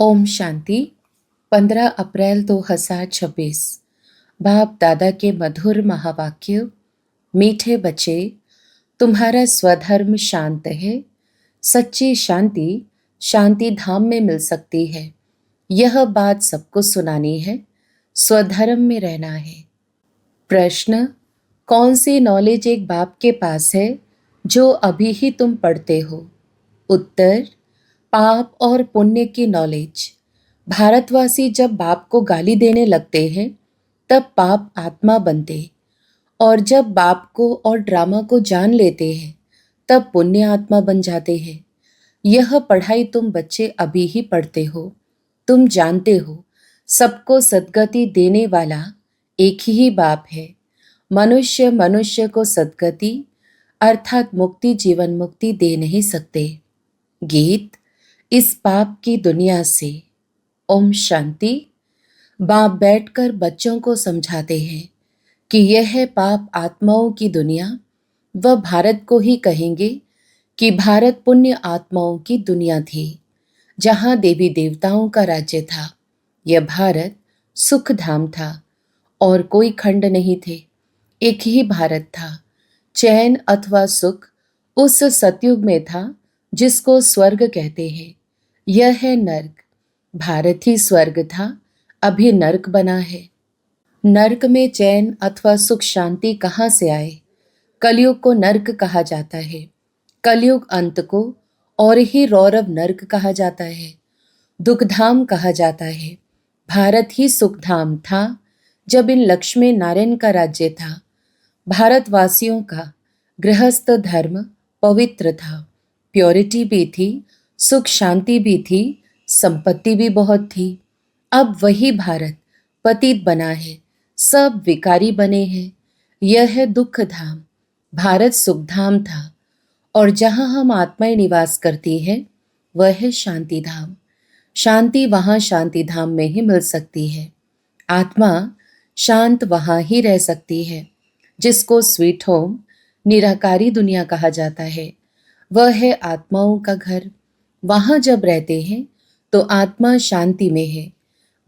ओम शांति। 15 अप्रैल 2026। बाप दादा के मधुर महावाक्य। मीठे बच्चे, तुम्हारा स्वधर्म शांत है। सच्ची शांति शांति धाम में मिल सकती है। यह बात सबको सुनानी है। स्वधर्म में रहना है। प्रश्न, कौन सी नॉलेज एक बाप के पास है जो अभी ही तुम पढ़ते हो? उत्तर, पाप और पुण्य की नॉलेज। भारतवासी जब बाप को गाली देने लगते हैं तब पाप आत्मा बनते, और जब बाप को और ड्रामा को जान लेते हैं तब पुण्य आत्मा बन जाते हैं। यह पढ़ाई तुम बच्चे अभी ही पढ़ते हो। तुम जानते हो सबको सद्गति देने वाला एक ही बाप है। मनुष्य मनुष्य को सद्गति अर्थात मुक्ति जीवन मुक्ति दे नहीं सकते। गीत, इस पाप की दुनिया से। ओम शांति। बाप बैठकर बच्चों को समझाते हैं कि यह है पाप आत्माओं की दुनिया। वह भारत को ही कहेंगे कि भारत पुण्य आत्माओं की दुनिया थी, जहां देवी देवताओं का राज्य था। यह भारत सुख धाम था और कोई खंड नहीं थे, एक ही भारत था। चैन अथवा सुख उस सतयुग में था जिसको स्वर्ग कहते हैं। यह है नर्क। भारत ही स्वर्ग था, अभी नर्क बना है। नर्क में चैन अथवा सुख शांति कहाँ से आए? कलयुग को नर्क कहा जाता है। कलयुग अंत को और ही रौरव नर्क कहा जाता है, दुखधाम कहा जाता है। भारत ही सुखधाम था जब इन लक्ष्मी नारायण का राज्य था। भारतवासियों का गृहस्थ धर्म पवित्र था, प्योरिटी भी थी, सुख शांति भी थी, संपत्ति भी बहुत थी। अब वही भारत पतित बना है, सब विकारी बने हैं। यह है दुख धाम। भारत सुखधाम था और जहां हम आत्माएं निवास करती हैं वह है शांति धाम। शांति वहां शांति धाम में ही मिल सकती है। आत्मा शांत वहां ही रह सकती है जिसको स्वीट होम निराकारी दुनिया कहा जाता है। वह है आत्माओं का घर। वहां जब रहते हैं तो आत्मा शांति में है।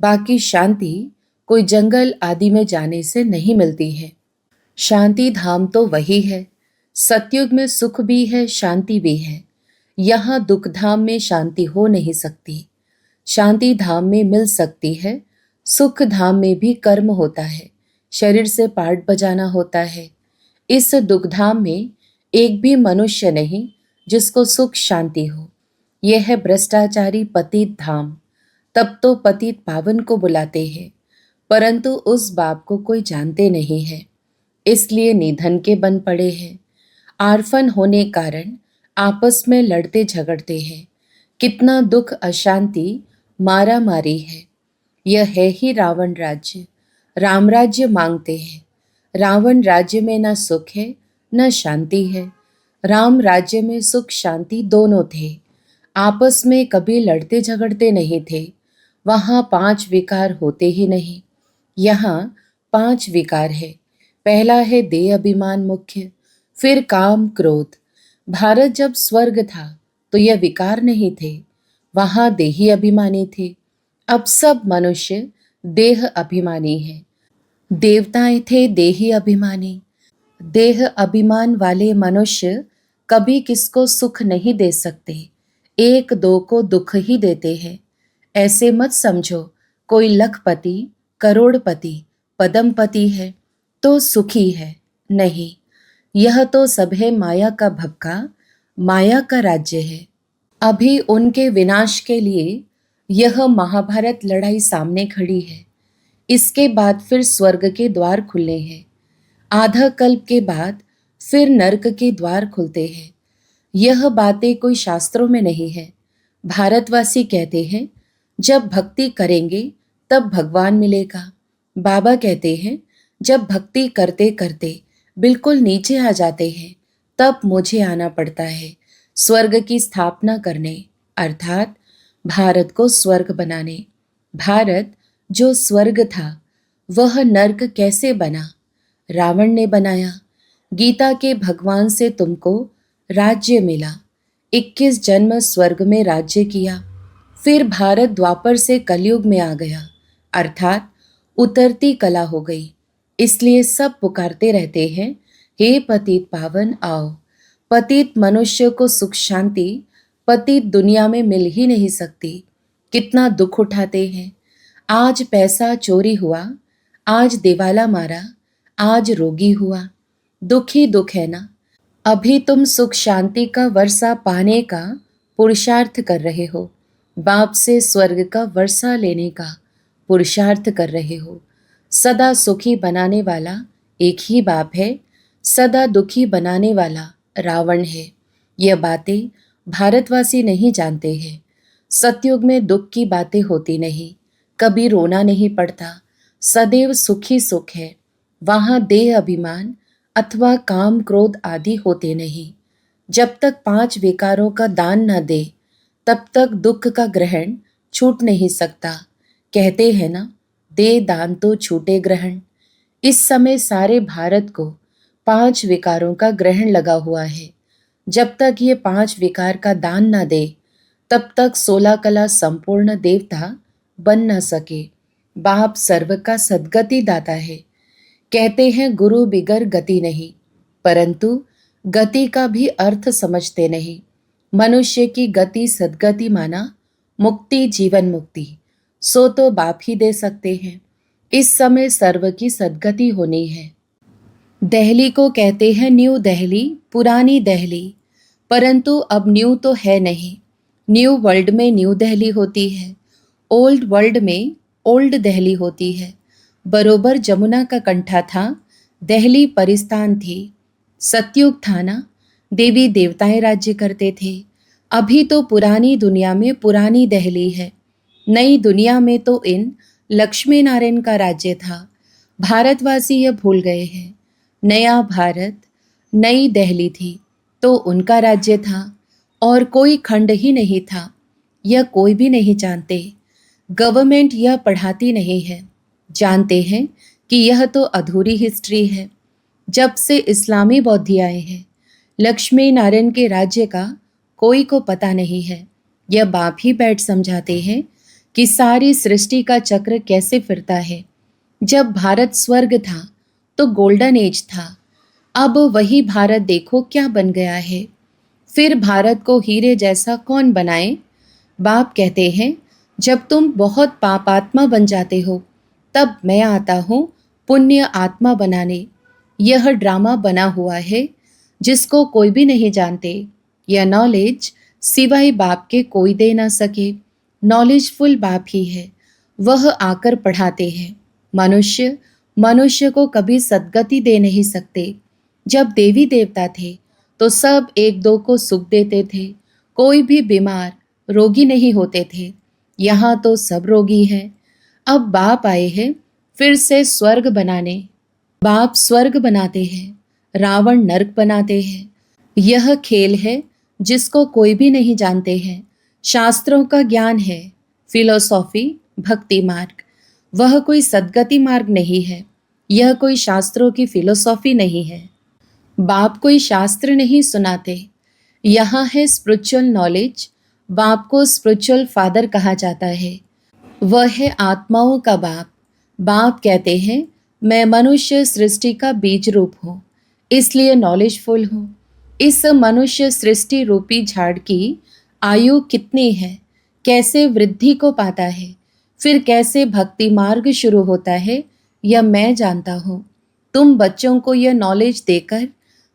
बाकी शांति कोई जंगल आदि में जाने से नहीं मिलती है। शांति धाम तो वही है। सतयुग में सुख भी है, शांति भी है। यहाँ दुख धाम में शांति हो नहीं सकती। शांति धाम में मिल सकती है। सुख धाम में भी कर्म होता है, शरीर से पाठ बजाना होता है। इस दुख धाम में एक भी मनुष्य नहीं जिसको सुख शांति हो। यह है भ्रष्टाचारी पतित धाम। तब तो पतित पावन को बुलाते हैं, परंतु उस बाप को कोई जानते नहीं है, इसलिए निधन के बन पड़े हैं। आर्फन होने कारण आपस में लड़ते झगड़ते हैं। कितना दुख अशांति मारा मारी है। यह है ही रावण राज्य। राम राज्य मांगते हैं। रावण राज्य में न सुख है न शांति है। राम राज्य में सुख शांति दोनों थे। आपस में कभी लड़ते झगड़ते नहीं थे। वहाँ 5 विकार होते ही नहीं। यहाँ 5 विकार है। पहला है देह अभिमान मुख्य, फिर काम क्रोध। भारत जब स्वर्ग था तो यह विकार नहीं थे, वहाँ देही अभिमानी थे। अब सब मनुष्य देह अभिमानी है। देवताएं थे देही अभिमानी। देह अभिमान वाले मनुष्य कभी किसको सुख नहीं दे सकते, एक दो को दुख ही देते हैं। ऐसे मत समझो कोई लखपति करोड़पति पदमपति है तो सुखी है। नहीं, यह तो सब है माया का भपका, माया का राज्य है। अभी उनके विनाश के लिए यह महाभारत लड़ाई सामने खड़ी है। इसके बाद फिर स्वर्ग के द्वार खुलने हैं। आधा कल्प के बाद फिर नर्क के द्वार खुलते हैं। यह बातें कोई शास्त्रों में नहीं है। भारतवासी कहते हैं जब भक्ति करेंगे तब भगवान मिलेगा। बाबा कहते हैं जब भक्ति करते करते बिल्कुल नीचे आ जाते हैं तब मुझे आना पड़ता है स्वर्ग की स्थापना करने, अर्थात भारत को स्वर्ग बनाने। भारत जो स्वर्ग था वह नर्क कैसे बना? रावण ने बनाया। गीता के भगवान से तुमको राज्य मिला। 21 जन्म स्वर्ग में राज्य किया, फिर भारत द्वापर से कलयुग में आ गया, अर्थात उतरती कला हो गई। इसलिए सब पुकारते रहते हैं, हे पतित पावन आओ। पतित मनुष्य को सुख शांति पतित दुनिया में मिल ही नहीं सकती। कितना दुख उठाते हैं। आज पैसा चोरी हुआ, आज दिवाला मारा, आज रोगी हुआ। दुख ही दुख है ना। अभी तुम सुख शांति का वर्षा पाने का पुरुषार्थ कर रहे हो, बाप से स्वर्ग का वर्षा लेने का पुरुषार्थ कर रहे हो। सदा सुखी बनाने वाला एक ही बाप है, सदा दुखी बनाने वाला रावण है। यह बातें भारतवासी नहीं जानते हैं। सतयुग में दुख की बातें होती नहीं, कभी रोना नहीं पड़ता, सदैव सुखी सुख है। वहाँ देह अभिमान अथवा काम क्रोध आदि होते नहीं। जब तक 5 विकारों का दान न दे तब तक दुख का ग्रहण छूट नहीं सकता। कहते हैं ना, दे दान तो छूटे ग्रहण। इस समय सारे भारत को 5 विकारों का ग्रहण लगा हुआ है। जब तक ये 5 विकार का दान न दे तब तक 16 कला संपूर्ण देवता बन न सके। बाप सर्व का सद्गति दाता है। कहते हैं गुरु बिगर गति नहीं, परंतु गति का भी अर्थ समझते नहीं। मनुष्य की गति सद्गति माना मुक्ति, जीवन मुक्ति, सो तो बाप ही दे सकते हैं। इस समय सर्व की सद्गति होनी है। दिल्ली को कहते हैं न्यू दिल्ली, पुरानी दिल्ली, परंतु अब न्यू तो है नहीं। न्यू वर्ल्ड में न्यू दिल्ली होती है, ओल्ड वर्ल्ड में ओल्ड दिल्ली होती है। बरोबर जमुना का कंठा था, दिल्ली परिस्तान थी। सतयुग था ना, देवी देवताएं राज्य करते थे। अभी तो पुरानी दुनिया में पुरानी दिल्ली है, नई दुनिया में तो इन लक्ष्मी नारायण का राज्य था। भारतवासी यह भूल गए हैं। नया भारत, नई दिल्ली थी तो उनका राज्य था और कोई खंड ही नहीं था। यह कोई भी नहीं जानते। गवर्नमेंट यह पढ़ाती नहीं है। जानते हैं कि यह तो अधूरी हिस्ट्री है। जब से इस्लामी बौद्धि आए हैं, लक्ष्मी नारायण के राज्य का कोई को पता नहीं है। यह बाप ही बैठ समझाते हैं कि सारी सृष्टि का चक्र कैसे फिरता है। जब भारत स्वर्ग था तो गोल्डन एज था। अब वही भारत देखो क्या बन गया है। फिर भारत को हीरे जैसा कौन बनाए। बाप कहते हैं जब तुम बहुत पापात्मा बन जाते हो तब मैं आता हूँ पुण्य आत्मा बनाने। यह ड्रामा बना हुआ है जिसको कोई भी नहीं जानते। यह नॉलेज सिवाय बाप के कोई दे ना सके। नॉलेजफुल बाप ही है, वह आकर पढ़ाते हैं। मनुष्य को कभी सद्गति दे नहीं सकते। जब देवी देवता थे तो सब एक दो को सुख देते थे, कोई भी बीमार रोगी नहीं होते थे। यहाँ तो सब रोगी हैं। अब बाप आए हैं फिर से स्वर्ग बनाने। बाप स्वर्ग बनाते हैं, रावण नरक बनाते हैं। यह खेल है जिसको कोई भी नहीं जानते हैं। शास्त्रों का ज्ञान है, फिलोसॉफी, भक्ति मार्ग, वह कोई सद्गति मार्ग नहीं है। यह कोई शास्त्रों की फिलोसॉफी नहीं है। बाप कोई शास्त्र नहीं सुनाते। यहाँ है स्पिरिचुअल नॉलेज। बाप को स्पिरिचुअल फादर कहा जाता है। वह है आत्माओं का बाप। बाप कहते हैं मैं मनुष्य सृष्टि का बीज रूप हूँ, इसलिए नॉलेजफुल हूँ। इस मनुष्य सृष्टि रूपी झाड़ की आयु कितनी है, कैसे वृद्धि को पाता है, फिर कैसे भक्ति मार्ग शुरू होता है, यह मैं जानता हूँ। तुम बच्चों को यह नॉलेज देकर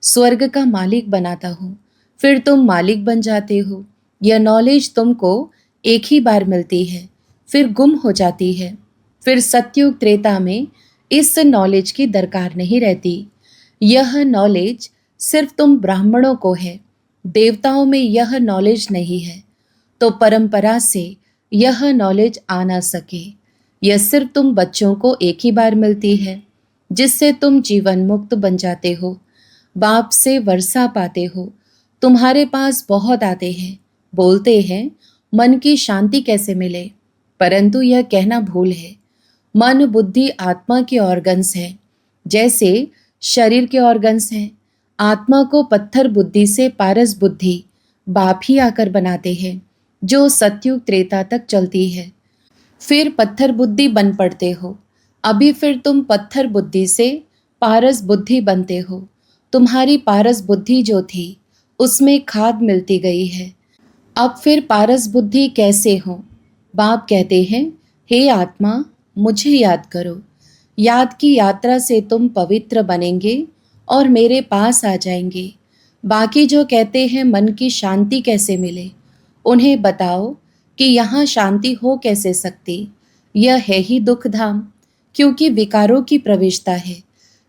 स्वर्ग का मालिक बनाता हूँ, फिर तुम मालिक बन जाते हो। यह नॉलेज तुमको एक ही बार मिलती है, फिर गुम हो जाती है। फिर सतयुग त्रेता में इस नॉलेज की दरकार नहीं रहती। यह नॉलेज सिर्फ तुम ब्राह्मणों को है, देवताओं में यह नॉलेज नहीं है, तो परंपरा से यह नॉलेज आ ना सके। यह सिर्फ तुम बच्चों को एक ही बार मिलती है, जिससे तुम जीवन मुक्त बन जाते हो, बाप से वर्षा पाते हो। तुम्हारे पास बहुत आते हैं, बोलते हैं मन की शांति कैसे मिले, परंतु यह कहना भूल है। मन बुद्धि आत्मा के ऑर्गन्स हैं, जैसे शरीर के ऑर्गन्स हैं। आत्मा को पत्थर बुद्धि से पारस बुद्धि बाप ही आकर बनाते हैं। जो सतयुग त्रेता तक चलती है। फिर पत्थर बुद्धि बन पड़ते हो। अभी फिर तुम पत्थर बुद्धि से पारस बुद्धि बनते हो। तुम्हारी पारस बुद्धि जो थी उसमें खाद मिलती गई है। अब फिर पारस बुद्धि कैसे हो? बाप कहते हैं, हे आत्मा, मुझे याद करो। याद की यात्रा से तुम पवित्र बनेंगे और मेरे पास आ जाएंगे। बाकी जो कहते हैं मन की शांति कैसे मिले, उन्हें बताओ कि यहाँ शांति हो कैसे सकती। यह है ही दुख धाम, क्योंकि विकारों की प्रवेशता है।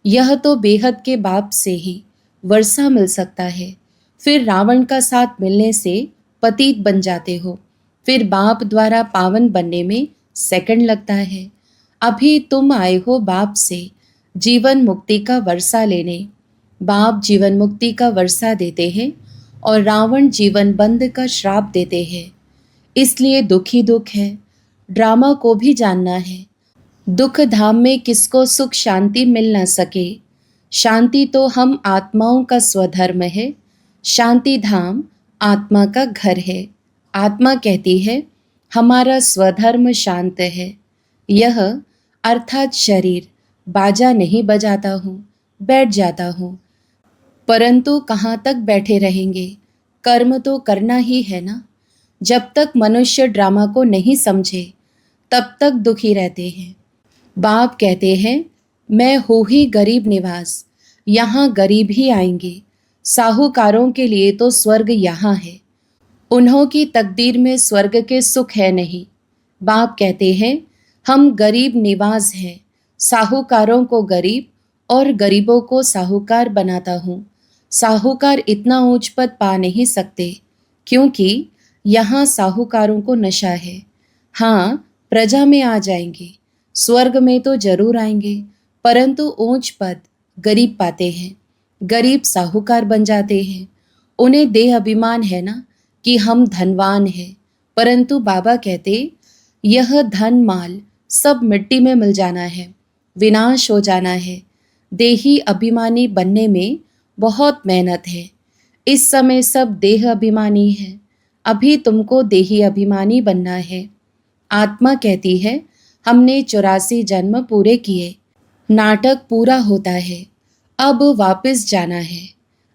यह तो बेहद के बाप से ही वर्षा मिल सकता है। फिर रावण का साथ मिलने से पतित बन जाते हो। फिर बाप द्वारा पावन बनने में सेकंड लगता है। अभी तुम आए हो बाप से जीवन मुक्ति का वर्षा लेने। बाप जीवन मुक्ति का वर्षा देते हैं और रावण जीवन बंद का श्राप देते हैं। इसलिए दुख ही दुख है। ड्रामा को भी जानना है। दुख धाम में किसको सुख शांति मिल न सके। शांति तो हम आत्माओं का स्वधर्म है। शांति धाम आत्मा का घर है। आत्मा कहती है, हमारा स्वधर्म शांत है। यह अर्थात शरीर बाजा नहीं बजाता हूँ, बैठ जाता हूँ। परंतु कहाँ तक बैठे रहेंगे? कर्म तो करना ही है ना। जब तक मनुष्य ड्रामा को नहीं समझे तब तक दुखी रहते हैं। बाप कहते हैं, मैं हूँ ही गरीब निवास, यहाँ गरीब ही आएंगे। साहूकारों के लिए तो स्वर्ग यहाँ है। उन्हों की तकदीर में स्वर्ग के सुख है नहीं। बाप कहते हैं, हम गरीब निवाज हैं। साहूकारों को गरीब और गरीबों को साहूकार बनाता हूँ। साहूकार इतना ऊंच पद पा नहीं सकते, क्योंकि यहाँ साहूकारों को नशा है। हाँ, प्रजा में आ जाएंगे, स्वर्ग में तो जरूर आएंगे, परंतु ऊंच पद गरीब पाते हैं। गरीब साहूकार बन जाते हैं। उन्हें देह अभिमान है ना कि हम धनवान हैं, परंतु बाबा कहते, यह धन माल सब मिट्टी में मिल जाना है, विनाश हो जाना है। देही अभिमानी बनने में बहुत मेहनत है। इस समय सब देह अभिमानी है। अभी तुमको देही अभिमानी बनना है। आत्मा कहती है, हमने 84 जन्म पूरे किए। नाटक पूरा होता है, अब वापस जाना है।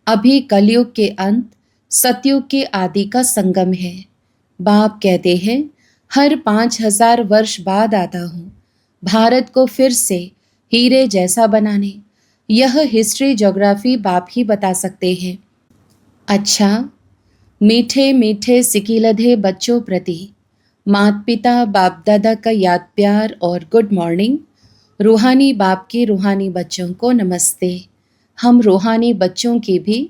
अभी कलयुग के अंत, सतयुग के आदि का संगम है। बाप कहते हैं, हर 5000 वर्ष बाद आता हूँ भारत को फिर से हीरे जैसा बनाने। यह हिस्ट्री ज्योग्राफी बाप ही बता सकते हैं। अच्छा, मीठे मीठे सिकीलधे बच्चों प्रति माता पिता बाप दादा का याद प्यार और गुड मॉर्निंग। रूहानी बाप के रूहानी बच्चों को नमस्ते। हम रूहानी बच्चों की भी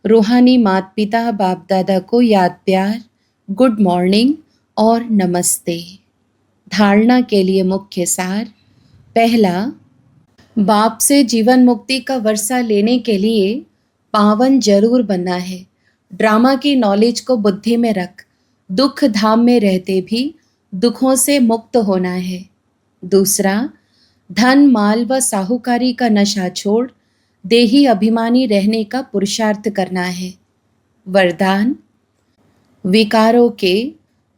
रूहानी माता पिता बाप दादा को याद प्यार, गुड मॉर्निंग और नमस्ते। धारणा के लिए मुख्य सार। पहला, बाप से जीवन मुक्ति का वर्षा लेने के लिए पावन जरूर बनना है। ड्रामा की नॉलेज को बुद्धि में रख। दुख धाम में रहते भी दुखों से मुक्त होना है। दूसरा, धन माल व साहूकारी का नशा छोड़ देही अभिमानी रहने का पुरुषार्थ करना है। वरदान, विकारों के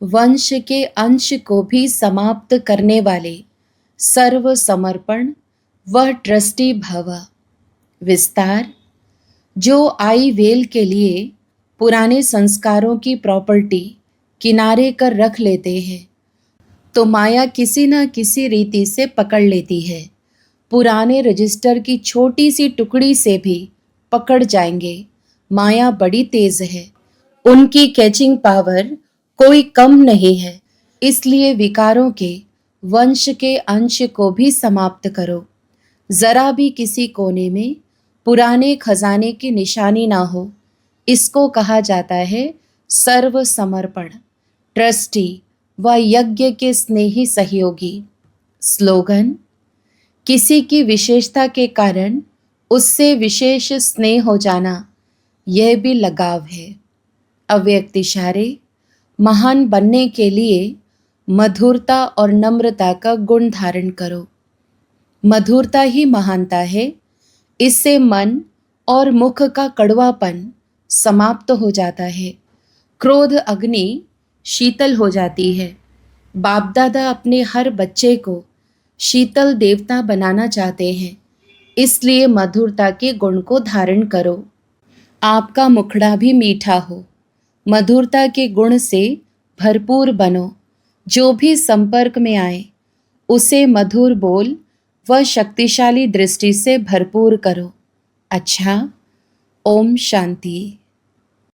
वंश के अंश को भी समाप्त करने वाले सर्व समर्पण वह ट्रस्टी भव। विस्तार, जो आई वेल के लिए पुराने संस्कारों की प्रॉपर्टी किनारे कर रख लेते हैं, तो माया किसी न किसी रीति से पकड़ लेती है। पुराने रजिस्टर की छोटी सी टुकड़ी से भी पकड़ जाएंगे। माया बड़ी तेज है, उनकी कैचिंग पावर कोई कम नहीं है। इसलिए विकारों के वंश के अंश को भी समाप्त करो। जरा भी किसी कोने में पुराने खजाने की निशानी ना हो। इसको कहा जाता है सर्व समर्पण, ट्रस्टी व यज्ञ के स्नेही सहयोगी। स्लोगन, किसी की विशेषता के कारण उससे विशेष स्नेह हो जाना, यह भी लगाव है। अव्यक्त इशारे, महान बनने के लिए मधुरता और नम्रता का गुण धारण करो। मधुरता ही महानता है। इससे मन और मुख का कड़वापन समाप्त हो जाता है। क्रोध अग्नि शीतल हो जाती है। बाप दादा अपने हर बच्चे को शीतल देवता बनाना चाहते हैं, इसलिए मधुरता के गुण को धारण करो। आपका मुखड़ा भी मीठा हो, मधुरता के गुण से भरपूर बनो। जो भी संपर्क में आए उसे मधुर बोल व शक्तिशाली दृष्टि से भरपूर करो। अच्छा, ओम शांति।